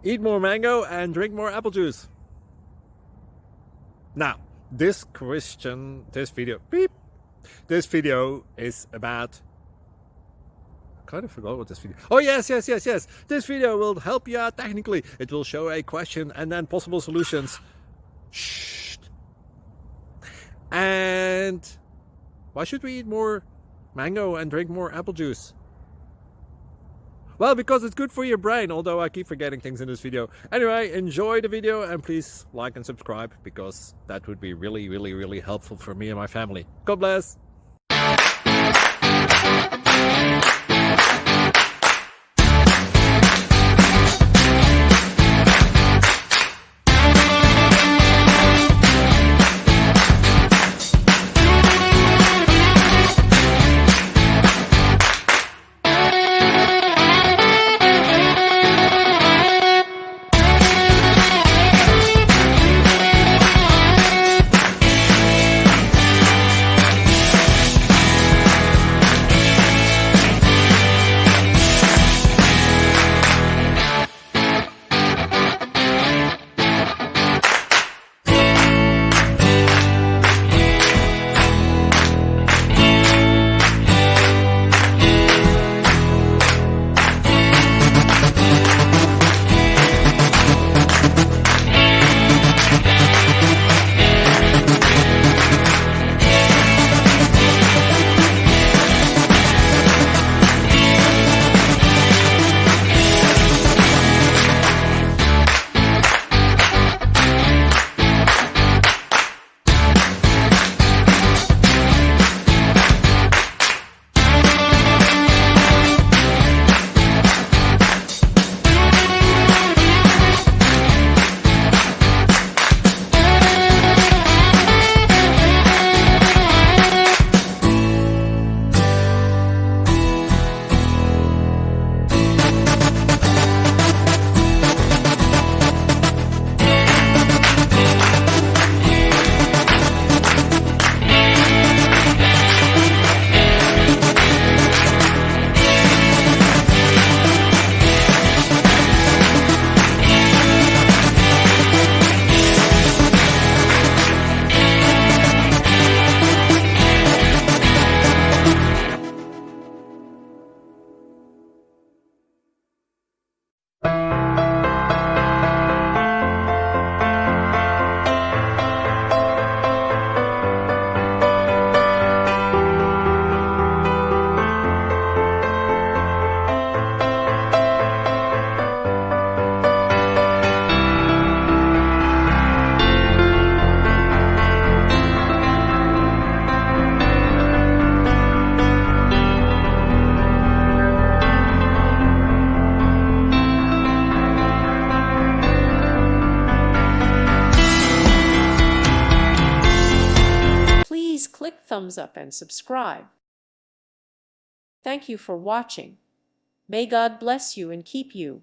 Eat more mango and drink more apple juice. Now, this video is about, I kind of forgot what this video. Oh, yes. This video will help you out technically. It will show a question and then possible solutions. Shh. And why should we eat more mango and drink more apple juice? Well, because it's good for your brain, although I keep forgetting things in this video. Anyway, enjoy the video and please like and subscribe, because that would be really helpful for me and my family. God bless! Please click thumbs up and subscribe. Thank you for watching. May God bless you and keep you.